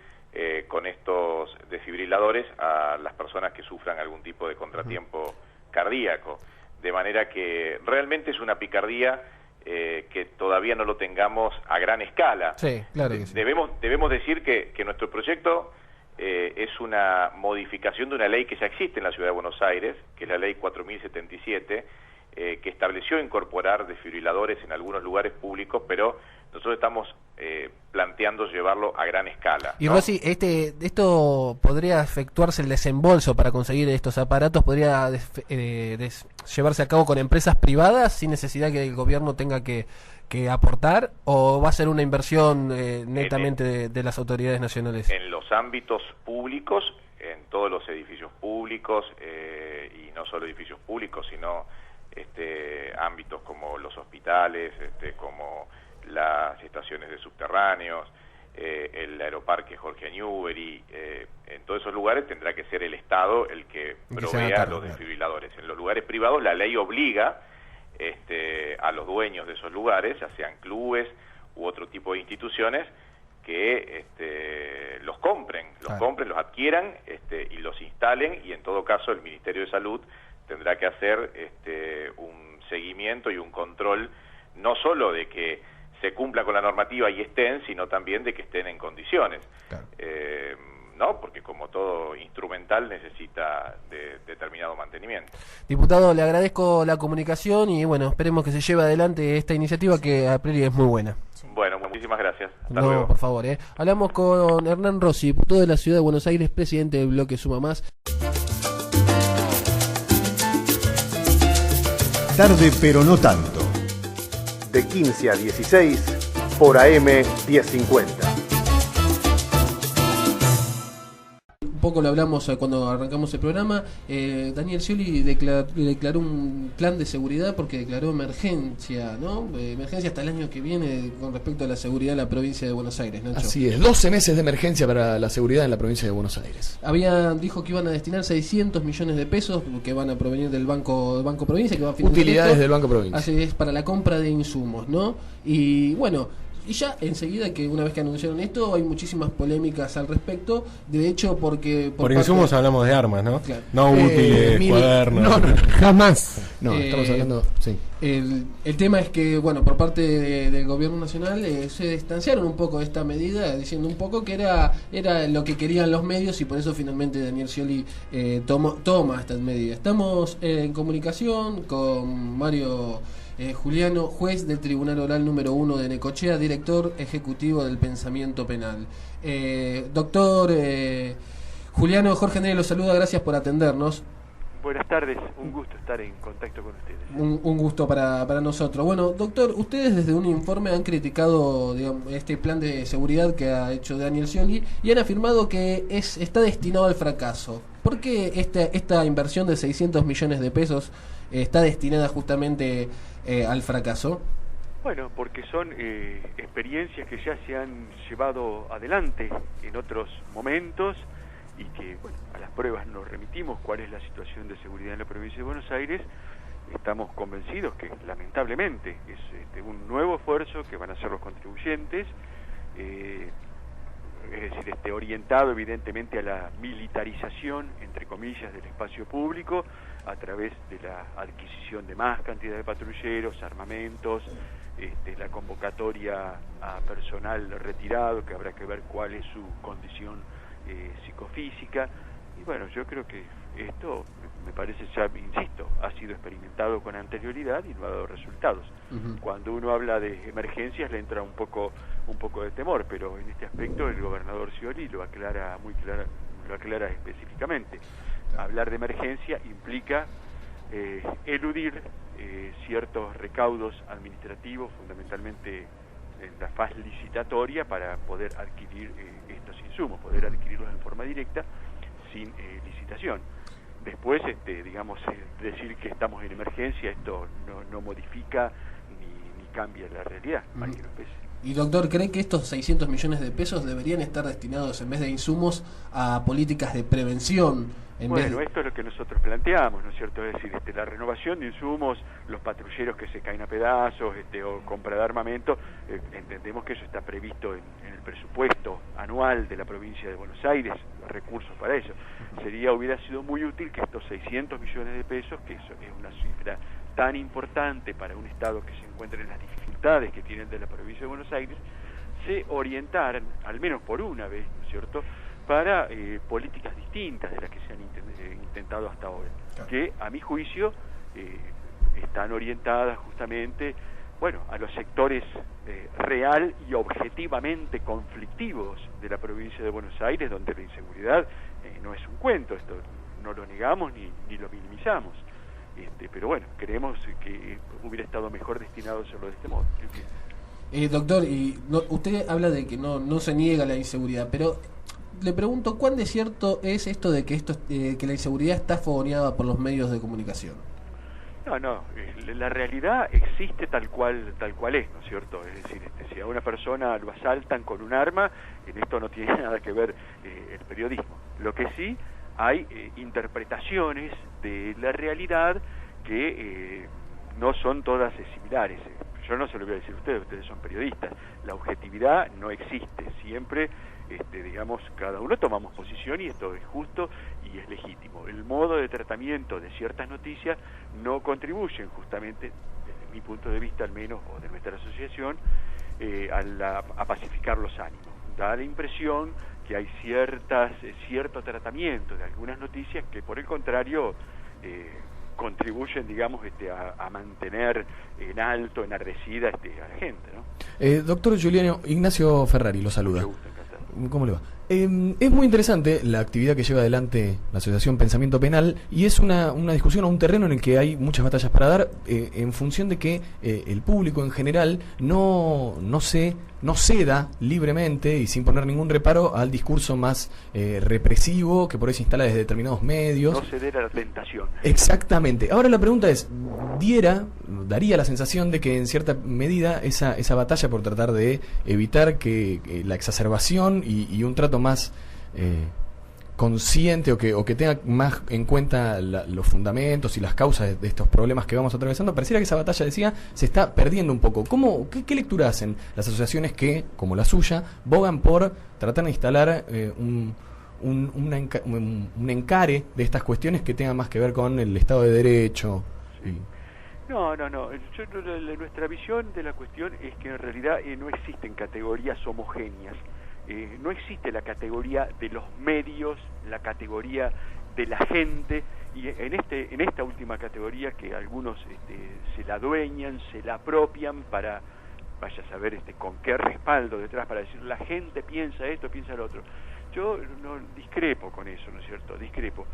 con estos desfibriladores a las personas que sufran algún tipo de contratiempo cardíaco. De manera que realmente es una picardía que todavía no lo tengamos a gran escala.
Sí, claro que sí.
Debemos decir que nuestro proyecto es una modificación de una ley que ya existe en la Ciudad de Buenos Aires, que es la ley 4077, que estableció incorporar desfibriladores en algunos lugares públicos, pero nosotros estamos planteando llevarlo a gran escala,
Y
¿no?
Rossi, esto podría efectuarse el desembolso para conseguir estos aparatos, podría llevarse a cabo con empresas privadas sin necesidad que el gobierno tenga que aportar, o va a ser una inversión netamente de las autoridades nacionales.
En los ámbitos públicos, en todos los edificios públicos, y no solo edificios públicos, sino ámbitos como los hospitales, como las estaciones de subterráneos, el Aeroparque Jorge Newbery, en todos esos lugares tendrá que ser el Estado el que provea los desfibriladores. En los lugares privados la ley obliga a los dueños de esos lugares, ya sean clubes u otro tipo de instituciones, que los compren, los adquieran y los instalen, y en todo caso el Ministerio de Salud tendrá que hacer un seguimiento y un control, no solo de que se cumpla con la normativa y estén, sino también de que estén en condiciones. Claro. ¿No? Porque como todo instrumental necesita de determinado mantenimiento.
Diputado, le agradezco la comunicación y bueno, esperemos que se lleve adelante esta iniciativa que a priori es muy buena.
Bueno, muchísimas gracias. Hasta luego.
Por favor. Hablamos con Hernán Rossi, diputado de la Ciudad de Buenos Aires, presidente del bloque Suma Más.
Tarde pero no tanto. De 15 a 16 por AM 1050.
Un poco lo hablamos cuando arrancamos el programa. Daniel Scioli declaró un plan de seguridad porque declaró emergencia, ¿no? Emergencia hasta el año que viene con respecto a la seguridad en la provincia de Buenos Aires, Nacho.
Así es, 12 meses de emergencia para la seguridad en la provincia de Buenos Aires.
Dijo que iban a destinar 600 millones de pesos que van a provenir del Banco Provincia, que va a financiar
utilidades del Banco Provincia.
Así es, para la compra de insumos, ¿no? Y bueno, y ya enseguida, que una vez que anunciaron esto, hay muchísimas polémicas al respecto. De hecho, porque...
Por insumos hablamos de armas, ¿no?
Claro.
No útiles, cuadernos.
No,
jamás. No, estamos hablando... Sí.
El tema es que, bueno, por parte del gobierno nacional se distanciaron un poco de esta medida, diciendo un poco que era lo que querían los medios, y por eso finalmente Daniel Scioli toma esta medida. Estamos en comunicación con Mario Juliano, juez del Tribunal Oral número 1 de Necochea, director ejecutivo del Pensamiento Penal. Doctor Juliano, Jorge Nere lo saluda, gracias por atendernos.
Buenas tardes, un gusto estar en contacto con ustedes.
Un gusto para nosotros. Bueno, doctor, ustedes desde un informe han criticado, digamos, este plan de seguridad que ha hecho Daniel Scioli y han afirmado que está destinado al fracaso. ¿Por qué esta inversión de 600 millones de pesos está destinada justamente al fracaso?
Bueno, porque son experiencias que ya se han llevado adelante en otros momentos y que, bueno, a las pruebas nos remitimos. ¿Cuál es la situación de seguridad en la provincia de Buenos Aires? Estamos convencidos que, lamentablemente, es un nuevo esfuerzo que van a hacer los contribuyentes, es decir, orientado evidentemente a la militarización, entre comillas, del espacio público, a través de la adquisición de más cantidad de patrulleros, armamentos, la convocatoria a personal retirado, que habrá que ver cuál es su condición psicofísica. Y bueno, yo creo que esto, me parece, ya insisto, ha sido experimentado con anterioridad y no ha dado resultados. Cuando uno habla de emergencias le entra un poco de temor, pero en este aspecto el gobernador Scioli lo aclara específicamente. Hablar de emergencia implica eludir ciertos recaudos administrativos, fundamentalmente en la fase licitatoria, para poder adquirir estos insumos, poder adquirirlos en forma directa sin licitación. Después, decir que estamos en emergencia, esto no modifica ni cambia la realidad.
Y doctor, ¿cree que estos 600 millones de pesos deberían estar destinados, en vez de insumos, a políticas de prevención?
Bueno, esto es lo que nosotros planteamos, ¿no es cierto? Es decir, la renovación de insumos, los patrulleros que se caen a pedazos, o compra de armamento, entendemos que eso está previsto en el presupuesto anual de la provincia de Buenos Aires, recursos para eso. Hubiera sido muy útil que estos 600 millones de pesos, que eso es una cifra tan importante para un Estado que se encuentra en las dificultades que tiene el de la provincia de Buenos Aires, se orientaran, al menos por una vez, ¿no es cierto?, para políticas distintas de las que se han intentado hasta ahora, que a mi juicio están orientadas justamente, bueno, a los sectores real y objetivamente conflictivos de la provincia de Buenos Aires, donde la inseguridad no es un cuento, esto no lo negamos ni lo minimizamos, pero bueno, creemos que hubiera estado mejor destinado a hacerlo de este modo.
Doctor, usted habla de que no se niega la inseguridad, pero le pregunto, ¿cuán de cierto es esto de que la inseguridad está fogoneada por los medios de comunicación?
No, la realidad existe tal cual es, ¿no es cierto? Es decir, si a una persona lo asaltan con un arma, en esto no tiene nada que ver el periodismo. Lo que sí hay interpretaciones de la realidad que no son todas similares. Yo no se lo voy a decir a ustedes son periodistas. La objetividad no existe. Siempre, digamos, cada uno tomamos posición y esto es justo y es legítimo. El modo de tratamiento de ciertas noticias no contribuyen justamente, desde mi punto de vista al menos, o de nuestra asociación, a pacificar los ánimos. Da la impresión que hay cierto tratamiento de algunas noticias que por el contrario contribuyen, digamos, a mantener en alto, enardecida a la gente, ¿no?
Doctor Giuliano, Ignacio Ferrari lo saluda. ¿Cómo le va? Es muy interesante la actividad que lleva adelante la Asociación Pensamiento Penal y es una discusión o un terreno en el que hay muchas batallas para dar en función de que el público en general no ceda libremente y sin poner ningún reparo al discurso más represivo que por ahí se instala desde determinados medios.
No ceder a la tentación.
Exactamente. Ahora la pregunta es, daría la sensación de que en cierta medida esa batalla por tratar de evitar que la exacerbación y un trato más consciente o que tenga más en cuenta los fundamentos y las causas de estos problemas que vamos atravesando, pareciera que esa batalla, decía, se está perdiendo un poco. ¿Qué lectura hacen las asociaciones que, como la suya, bogan por tratar de instalar un encare de estas cuestiones que tengan más que ver con el Estado de Derecho?
Sí. No. Nuestra visión de la cuestión es que en realidad no existen categorías homogéneas. No existe la categoría de los medios, la categoría de la gente, y en esta última categoría que algunos se la adueñan, se la apropian para, vaya a saber con qué respaldo detrás, para decir la gente piensa esto, piensa lo otro. Yo no discrepo con eso, ¿no es cierto? Discrepo.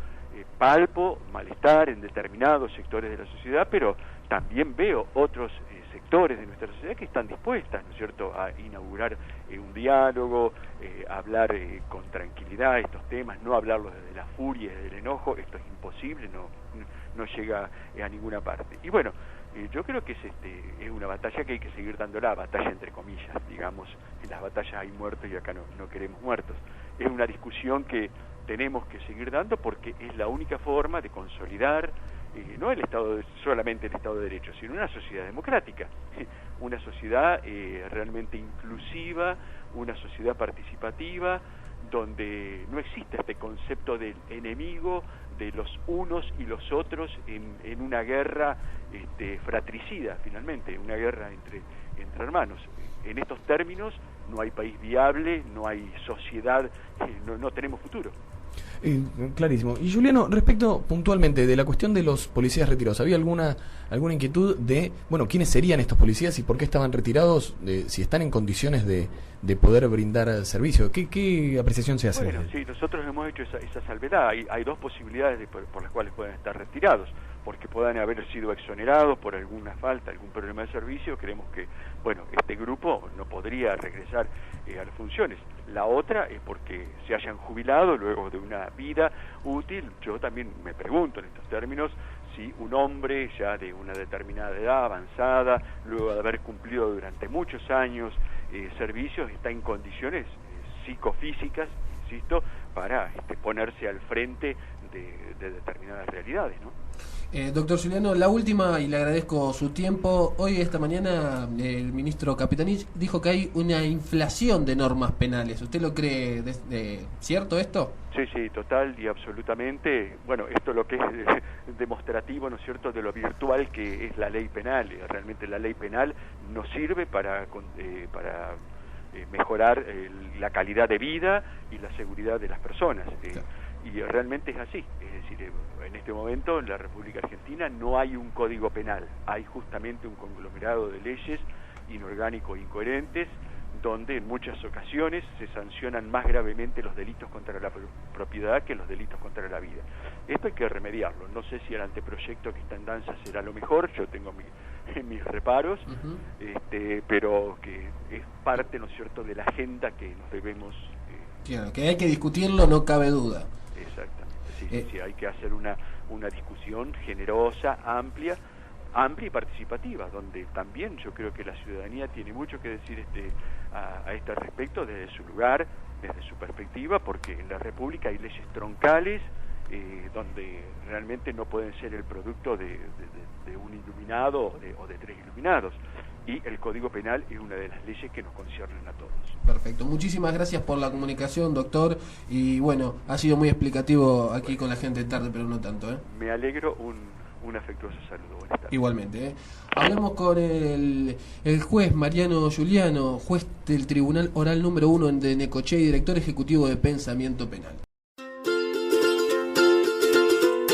Palpo malestar en determinados sectores de la sociedad, pero también veo otros sectores de nuestra sociedad que están dispuestas, ¿no es cierto?, a inaugurar un diálogo, hablar con tranquilidad estos temas, no hablarlos desde la furia, desde el enojo. Esto es imposible, no llega a ninguna parte. Y bueno, yo creo que es una batalla que hay que seguir dándola, batalla entre comillas, digamos. En las batallas hay muertos y acá no queremos muertos. Es una discusión que tenemos que seguir dando porque es la única forma de consolidar no solamente el Estado de Derecho, sino una sociedad democrática, una sociedad realmente inclusiva, una sociedad participativa, donde no existe este concepto del enemigo, de los unos y los otros en una guerra fratricida, finalmente, una guerra entre hermanos. En estos términos no hay país viable, no hay sociedad, no tenemos futuro.
Clarísimo. Y Giuliano, respecto puntualmente de la cuestión de los policías retirados, ¿había alguna inquietud de, quiénes serían estos policías y por qué estaban retirados, si están en condiciones de poder brindar servicio? ¿Qué apreciación se hace?
Bueno, sí, nosotros hemos hecho esa salvedad. Hay dos posibilidades por las cuales pueden estar retirados, porque puedan haber sido exonerados por alguna falta, algún problema de servicio. Creemos que, este grupo no podría regresar a las funciones. La otra es porque se hayan jubilado luego de una vida útil. Yo también me pregunto en estos términos si un hombre ya de una determinada edad avanzada, luego de haber cumplido durante muchos años servicios, está en condiciones psicofísicas, insisto, para ponerse al frente de determinadas realidades, ¿no?
Doctor Giuliano, la última, y le agradezco su tiempo. Hoy, esta mañana, el ministro Capitanich dijo que hay una inflación de normas penales. ¿Usted lo cree cierto esto?
Sí, total y absolutamente. Esto lo que es demostrativo, ¿no es cierto?, de lo virtual que es la ley penal. Realmente la ley penal no sirve para mejorar la calidad de vida y la seguridad de las personas. Y realmente es así, es decir, en este momento en la República Argentina no hay un código penal, hay justamente un conglomerado de leyes inorgánicos e incoherentes, donde en muchas ocasiones se sancionan más gravemente los delitos contra la propiedad que los delitos contra la vida. Esto hay que remediarlo. No sé si el anteproyecto que está en danza será lo mejor, yo tengo mis reparos, pero que es parte, ¿no es cierto?, de la agenda que nos debemos...
Claro, que hay que discutirlo, no cabe duda.
Exactamente, sí, hay que hacer una discusión generosa, amplia, amplia y participativa, donde también yo creo que la ciudadanía tiene mucho que decir a este respecto desde su lugar, desde su perspectiva, porque en la República hay leyes troncales donde realmente no pueden ser el producto de un iluminado o de 3 iluminados. Y el Código Penal es una de las leyes que nos conciernen a todos.
Perfecto. Muchísimas gracias por la comunicación, doctor. Y bueno, ha sido muy explicativo aquí con la gente tarde, pero no tanto.
Me alegro, un afectuoso saludo. Buenas tardes.
Igualmente. Hablamos con el juez Mariano Giuliano, juez del Tribunal Oral número 1 de Necochea y director ejecutivo de Pensamiento Penal.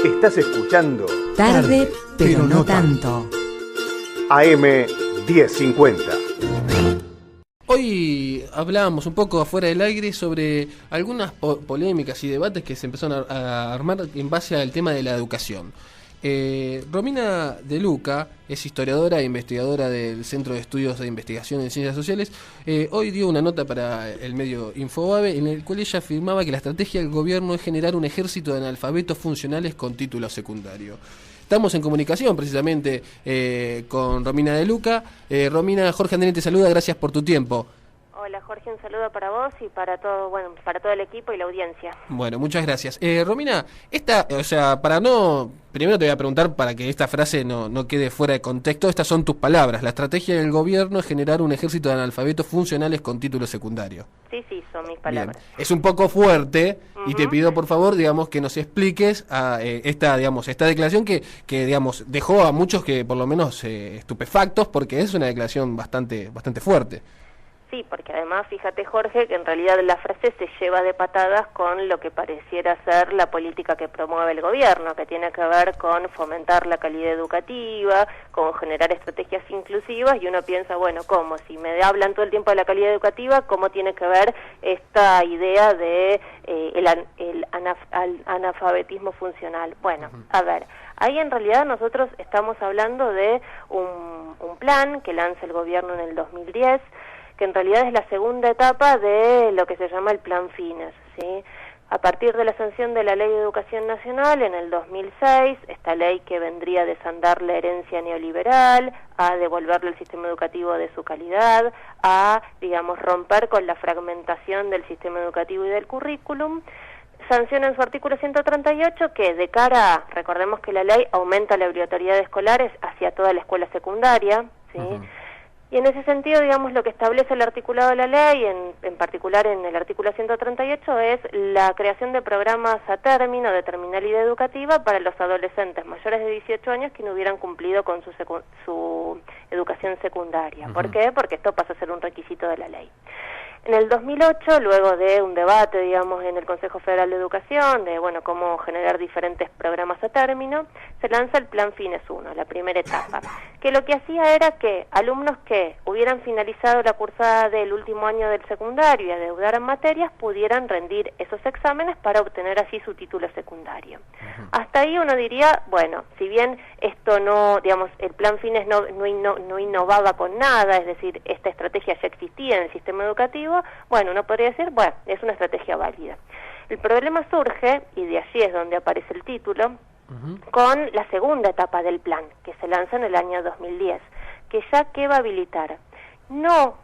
Estás escuchando
Tarde, pero no tanto.
AM 1050.
Hoy hablábamos un poco afuera del aire sobre algunas polémicas y debates que se empezaron a armar en base al tema de la educación. Romina De Luca es historiadora e investigadora del Centro de Estudios de Investigación en Ciencias Sociales. Hoy dio una nota para el medio Infobabe en el cual ella afirmaba que la estrategia del gobierno es generar un ejército de analfabetos funcionales con título secundario. Estamos en comunicación precisamente con Romina De Luca. Romina, Jorge Andrés te saluda, gracias por tu tiempo.
Hola Jorge, un saludo para vos y para todo, para todo el equipo y la audiencia.
Bueno, muchas gracias. Romina, primero te voy a preguntar para que esta frase no quede fuera de contexto, estas son tus palabras. La estrategia del gobierno es generar un ejército de analfabetos funcionales con título secundario.
Sí, son mis palabras.
Bien. Es un poco fuerte y te pido por favor, que nos expliques esta declaración que dejó a muchos que por lo menos estupefactos, porque es una declaración bastante fuerte.
Sí, porque además, fíjate Jorge, que en realidad la frase se lleva de patadas con lo que pareciera ser la política que promueve el gobierno, que tiene que ver con fomentar la calidad educativa, con generar estrategias inclusivas, y uno piensa, ¿cómo? Si me hablan todo el tiempo de la calidad educativa, ¿cómo tiene que ver esta idea de el analfabetismo funcional? Bueno, a ver, ahí en realidad nosotros estamos hablando de un plan que lanza el gobierno en el 2010, que en realidad es la segunda etapa de lo que se llama el Plan Fines, ¿sí? A partir de la sanción de la Ley de Educación Nacional en el 2006, esta ley que vendría a desandar la herencia neoliberal, a devolverle el sistema educativo de su calidad, a, romper con la fragmentación del sistema educativo y del currículum, sanciona en su artículo 138 que de cara recordemos que la ley aumenta la obligatoriedad de escolares hacia toda la escuela secundaria, ¿sí? Y en ese sentido, lo que establece el articulado de la ley, en particular en el artículo 138, es la creación de programas a término de terminalidad educativa para los adolescentes mayores de 18 años que no hubieran cumplido con su educación secundaria. ¿Por qué? Porque esto pasa a ser un requisito de la ley. En el 2008, luego de un debate, en el Consejo Federal de Educación, de, cómo generar diferentes programas a término, se lanza el Plan Fines 1, la primera etapa, que lo que hacía era que alumnos que hubieran finalizado la cursada del último año del secundario y adeudaran materias, pudieran rendir esos exámenes para obtener así su título secundario. Hasta ahí uno diría, si bien esto el Plan Fines no innovaba con nada, es decir, esta estrategia ya existía en el sistema educativo, uno podría decir, es una estrategia válida. El problema surge, y de allí es donde aparece el título, con la segunda etapa del plan, que se lanza en el año 2010, que ya ¿qué va a habilitar? No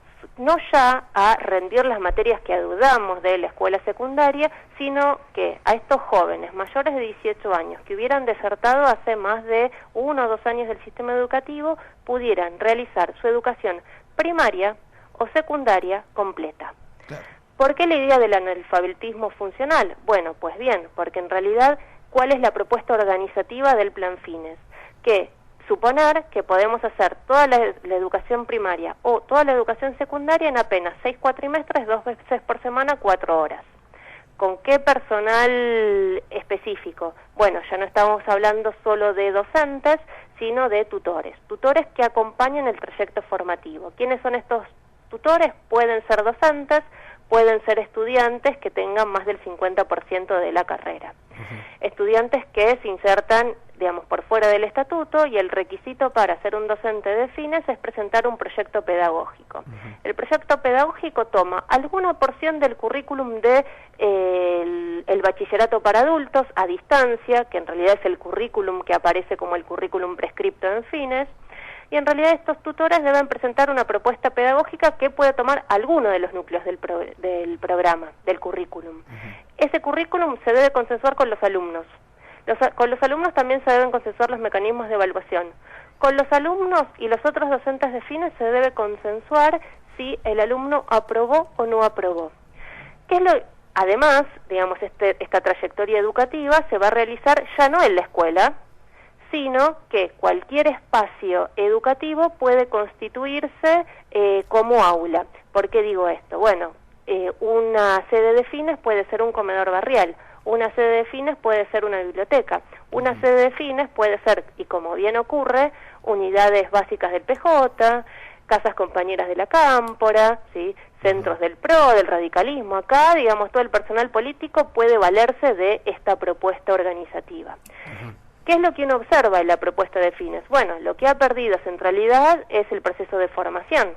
ya a rendir las materias que adudamos de la escuela secundaria, sino que a estos jóvenes mayores de 18 años que hubieran desertado hace más de 1 o 2 años del sistema educativo, pudieran realizar su educación primaria o secundaria completa. Claro. ¿Por qué la idea del analfabetismo funcional? Pues bien, porque en realidad, ¿cuál es la propuesta organizativa del Plan Fines? Que suponer que podemos hacer toda la educación primaria o toda la educación secundaria en apenas 6 cuatrimestres, 2 veces por semana, 4 horas. ¿Con qué personal específico? Ya no estamos hablando solo de docentes, sino de tutores que acompañan el trayecto formativo. ¿Quiénes son estos tutores? Pueden ser docentes, pueden ser estudiantes que tengan más del 50% de la carrera. Estudiantes que se insertan digamos, por fuera del estatuto, y el requisito para ser un docente de fines es presentar un proyecto pedagógico. El proyecto pedagógico toma alguna porción del currículum de el bachillerato para adultos a distancia, que en realidad es el currículum que aparece como el currículum prescripto en fines, y en realidad estos tutores deben presentar una propuesta pedagógica que pueda tomar alguno de los núcleos del programa, del currículum. Ese currículum se debe consensuar con los alumnos. Con los alumnos también se deben consensuar los mecanismos de evaluación. Con los alumnos y los otros docentes de fines se debe consensuar si el alumno aprobó o no aprobó. Además, digamos, esta trayectoria educativa se va a realizar ya no en la escuela, sino que cualquier espacio educativo puede constituirse como aula. ¿Por qué digo esto? Bueno, una sede de fines puede ser un comedor barrial, una sede de fines puede ser una biblioteca, una sede de fines puede ser, y como bien ocurre, unidades básicas del PJ, casas compañeras de la Cámpora, ¿sí?, centros del PRO, del radicalismo. Acá, digamos, todo el personal político puede valerse de esta propuesta organizativa. ¿Qué es lo que uno observa en la propuesta de fines? Bueno, lo que ha perdido centralidad es el proceso de formación.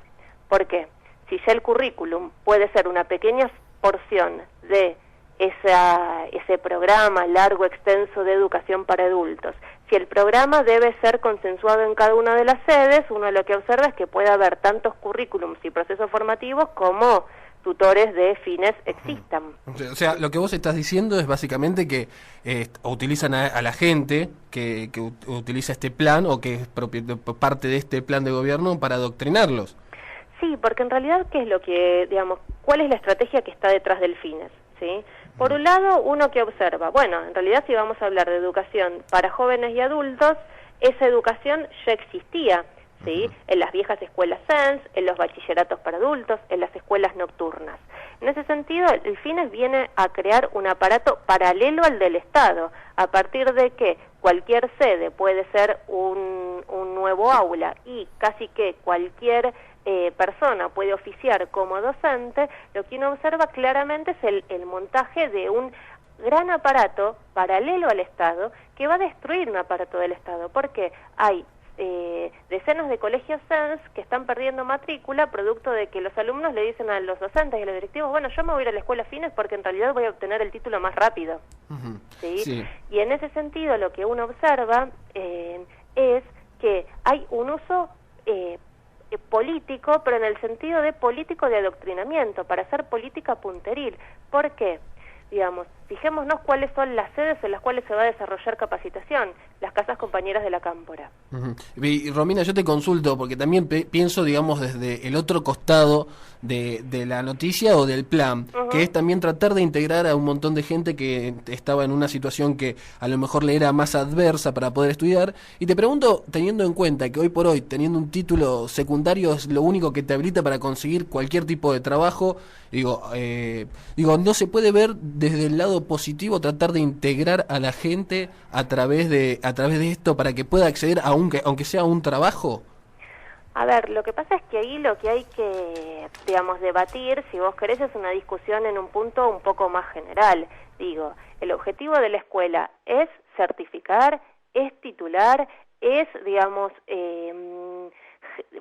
¿Por qué? Si ya el currículum puede ser una pequeña porción de ese programa largo, extenso de educación para adultos, si el programa debe ser consensuado en cada una de las sedes, uno lo que observa es que puede haber tantos currículums y procesos formativos como tutores de fines existan.
O sea, lo que vos estás diciendo es básicamente que utilizan a la gente que utiliza este plan o que es parte de este plan de gobierno para adoctrinarlos.
Sí, porque en realidad, ¿qué es lo que, digamos, cuál es la estrategia que está detrás del fines? ¿Sí? Por un lado, uno que observa, bueno, en realidad si vamos a hablar de educación para jóvenes y adultos, esa educación ya existía, ¿sí?, en las viejas escuelas SENS, en los bachilleratos para adultos, en las escuelas nocturnas. En ese sentido, el FINES viene a crear un aparato paralelo al del Estado, a partir de que cualquier sede puede ser un nuevo aula y casi que cualquier persona puede oficiar como docente. Lo que uno observa claramente es el montaje de un gran aparato paralelo al Estado que va a destruir un aparato del Estado, porque hay decenas de colegios SENS que están perdiendo matrícula producto de que los alumnos le dicen a los docentes y a los directivos, bueno, yo me voy a ir a la escuela fines porque en realidad voy a obtener el título más rápido. ¿Sí? Sí. Y en ese sentido lo que uno observa es que hay un uso político, pero en el sentido de político de adoctrinamiento, para hacer política punteril. ¿Por qué? Digamos, fijémonos cuáles son las sedes en las cuales se va a desarrollar capacitación, las casas compañeras de la Cámpora.
Y Romina, yo te consulto, porque también pienso, digamos, desde el otro costado de la noticia o del plan, que es también tratar de integrar a un montón de gente que estaba en una situación que a lo mejor le era más adversa para poder estudiar, y te pregunto, teniendo en cuenta que hoy por hoy, teniendo un título secundario es lo único que te habilita para conseguir cualquier tipo de trabajo, digo, no se puede ver desde el lado positivo tratar de integrar a la gente a través de esto para que pueda acceder aunque sea a un trabajo.
A ver, lo que pasa es que ahí lo que hay que, digamos, debatir, si vos querés, es una discusión en un punto un poco más general. Digo, el objetivo de la escuela es certificar, es titular, es, digamos,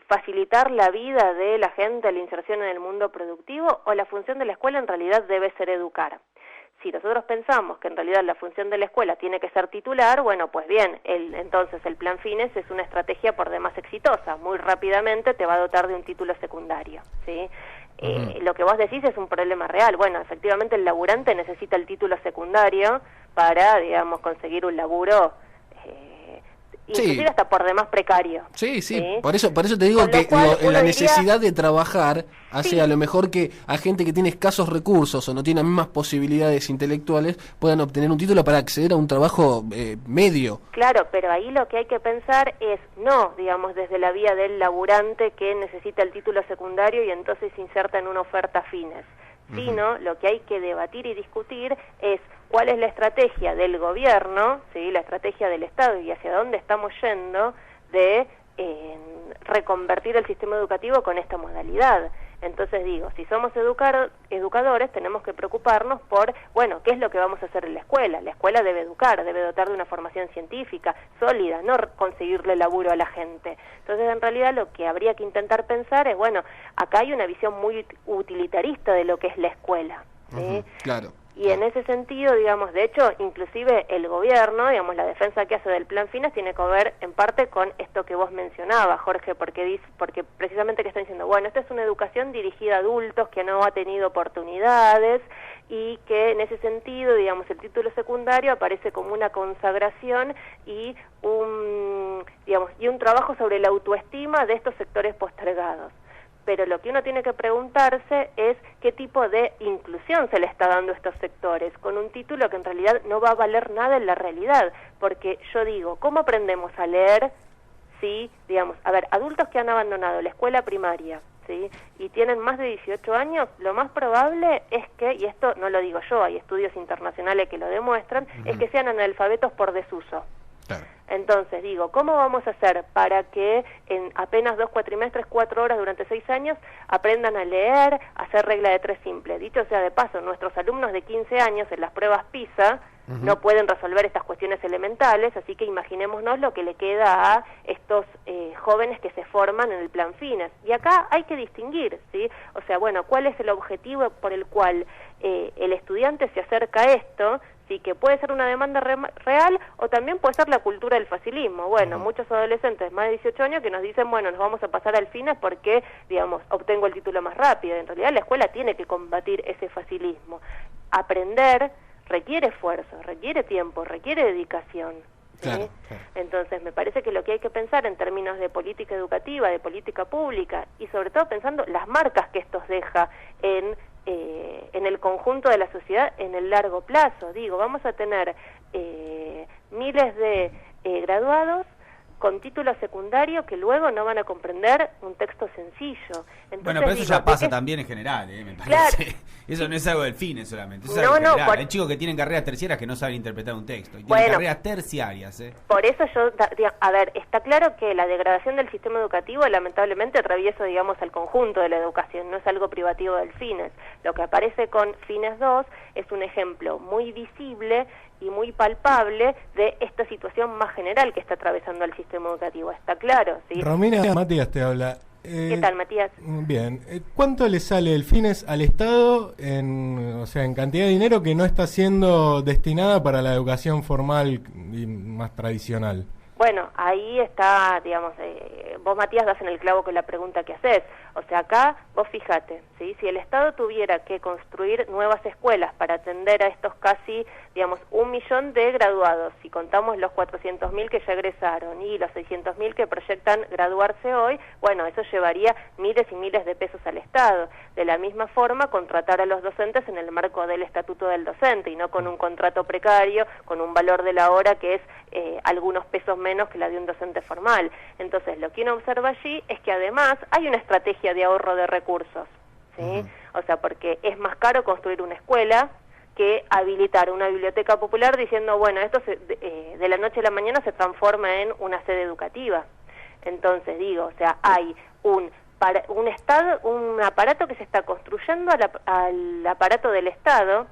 facilitar la vida de la gente, la inserción en el mundo productivo, o la función de la escuela en realidad debe ser educar. Si nosotros pensamos que en realidad la función de la escuela tiene que ser titular, bueno, pues bien, entonces el plan FINES es una estrategia por demás exitosa. Muy rápidamente te va a dotar de un título secundario, ¿sí? Lo que vos decís es un problema real. Bueno, efectivamente el laburante necesita el título secundario para, digamos, conseguir un laburo inclusive hasta por demás precario. Sí.
Por eso te digo que la necesidad de trabajar hace a lo mejor que a gente que tiene escasos recursos o no tiene las mismas posibilidades intelectuales puedan obtener un título para acceder a un trabajo medio. Claro,
pero ahí lo que hay que pensar es no, digamos, desde la vía del laburante que necesita el título secundario y entonces se inserta en una oferta FINES, sino lo que hay que debatir y discutir es cuál es la estrategia del gobierno, ¿sí?, la estrategia del Estado y hacia dónde estamos yendo de reconvertir el sistema educativo con esta modalidad. Entonces digo, si somos educadores, tenemos que preocuparnos por, bueno, ¿qué es lo que vamos a hacer en la escuela? La escuela debe educar, debe dotar de una formación científica sólida, no conseguirle laburo a la gente. Entonces, en realidad, lo que habría que intentar pensar es, bueno, acá hay una visión muy utilitarista de lo que es la escuela, ¿sí?
Claro.
Y en ese sentido, digamos, de hecho, inclusive el gobierno, digamos, la defensa que hace del Plan Fines tiene que ver en parte con esto que vos mencionabas, Jorge, porque precisamente que están diciendo, bueno, esta es una educación dirigida a adultos que no ha tenido oportunidades y que en ese sentido, digamos, el título secundario aparece como una consagración y un trabajo sobre la autoestima de estos sectores postergados. Pero lo que uno tiene que preguntarse es qué tipo de inclusión se le está dando a estos sectores, con un título que en realidad no va a valer nada en la realidad, porque yo digo, ¿cómo aprendemos a leer si, digamos, a ver, adultos que han abandonado la escuela primaria, ¿sí? Y tienen más de 18 años, lo más probable es que, y esto no lo digo yo, hay estudios internacionales que lo demuestran, es que sean analfabetos por desuso.
Claro.
Entonces, digo, ¿cómo vamos a hacer para que en apenas 2 cuatrimestres, 4 horas durante 6 años, aprendan a leer, a hacer regla de 3 simple? Dicho sea de paso, nuestros alumnos de 15 años en las pruebas PISA no pueden resolver estas cuestiones elementales, así que imaginémonos lo que le queda a estos jóvenes que se forman en el Plan Fines. Y acá hay que distinguir, ¿sí? O sea, bueno, ¿cuál es el objetivo por el cual el estudiante se acerca a esto? Sí, que puede ser una demanda real o también puede ser la cultura del facilismo. Bueno, muchos adolescentes de más de 18 años que nos dicen, bueno, nos vamos a pasar al Fines porque, digamos, obtengo el título más rápido. En realidad la escuela tiene que combatir ese facilismo. Aprender requiere esfuerzo, requiere tiempo, requiere dedicación. ¿Sí? Claro. Entonces me parece que lo que hay que pensar en términos de política educativa, de política pública y sobre todo pensando las marcas que esto deja en el conjunto de la sociedad en el largo plazo. Digo, vamos a tener miles de graduados con título secundario que luego no van a comprender un texto sencillo. Entonces,
bueno, pero eso ya pasa también en general, me parece. Claro. Eso no es algo del Fines solamente, eso es algo general. Hay chicos que tienen carreras terciarias que no saben interpretar un texto, y tienen carreras terciarias.
Por eso a ver, está claro que la degradación del sistema educativo lamentablemente atraviesa, digamos, al conjunto de la educación, no es algo privativo del Fines. Lo que aparece con Fines 2 es un ejemplo muy visible y muy palpable de esta situación más general que está atravesando el sistema educativo, está claro, ¿sí?
Romina, Matías te habla.
¿Qué tal, Matías?
Bien. ¿Cuánto le sale el Fines al Estado en cantidad de dinero que no está siendo destinada para la educación formal y más tradicional?
Bueno, ahí está, digamos, vos, Matías, das en el clavo con la pregunta que haces. O sea, acá, vos fíjate, ¿sí? Si el Estado tuviera que construir nuevas escuelas para atender a estos casi, digamos, 1 millón de graduados, si contamos los 400.000 que ya egresaron y los 600.000 que proyectan graduarse hoy, bueno, eso llevaría miles y miles de pesos al Estado. De la misma forma, contratar a los docentes en el marco del Estatuto del Docente y no con un contrato precario, con un valor de la hora que es algunos pesos menos que la de un docente formal. Entonces, lo que uno observa allí es que además hay una estrategia de ahorro de recursos, ¿sí? O sea, porque es más caro construir una escuela que habilitar una biblioteca popular diciendo, bueno, esto de la noche a la mañana se transforma en una sede educativa. Entonces, digo, o sea, hay un aparato que se está construyendo al aparato del Estado,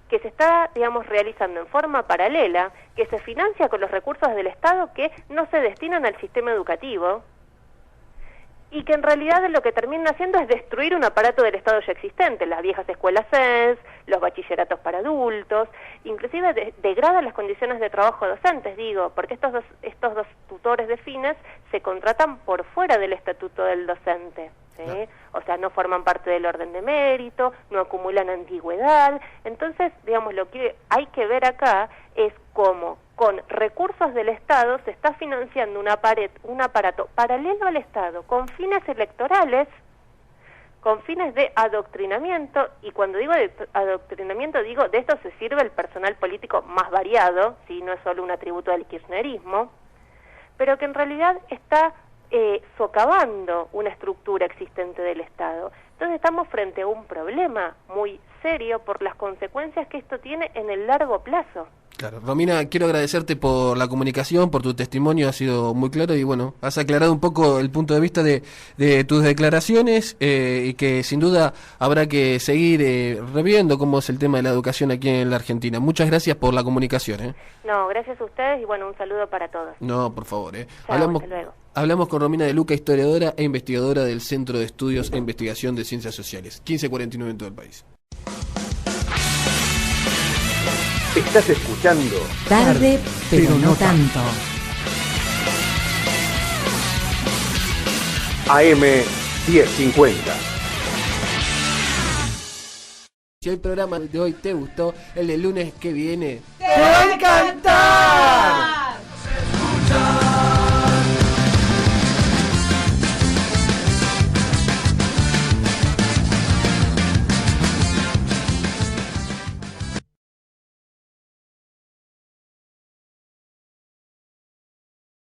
que se está, digamos, realizando en forma paralela, que se financia con los recursos del Estado que no se destinan al sistema educativo, y que en realidad lo que terminan haciendo es destruir un aparato del Estado ya existente, las viejas escuelas CES, los bachilleratos para adultos, inclusive degrada las condiciones de trabajo docentes, digo, porque estos dos tutores de Fines se contratan por fuera del estatuto del docente, ¿sí? O sea, no forman parte del orden de mérito, no acumulan antigüedad. Entonces, digamos, lo que hay que ver acá es cómo con recursos del Estado se está financiando un aparato paralelo al Estado, con fines electorales, con fines de adoctrinamiento, y cuando digo de adoctrinamiento, digo, de esto se sirve el personal político más variado, ¿sí? No es solo un atributo del kirchnerismo, pero que en realidad está socavando una estructura existente del Estado. Entonces estamos frente a un problema muy serio por las consecuencias que esto tiene en el largo plazo.
Claro, Romina, quiero agradecerte por la comunicación, por tu testimonio, ha sido muy claro y bueno, has aclarado un poco el punto de vista de tus declaraciones y que sin duda habrá que seguir reviendo cómo es el tema de la educación aquí en la Argentina. Muchas gracias por la comunicación.
No, gracias a ustedes y bueno, un saludo para todos.
No, por favor.
Chao, hasta luego.
Hablamos con Romina de Luca, historiadora e investigadora del Centro de Estudios e Investigación de Ciencias Sociales. 15:49 en todo el país.
Estás escuchando
Tarde, pero no tanto.
AM 1050.
Si el programa de hoy te gustó, el de lunes que viene
¡te va a encantar!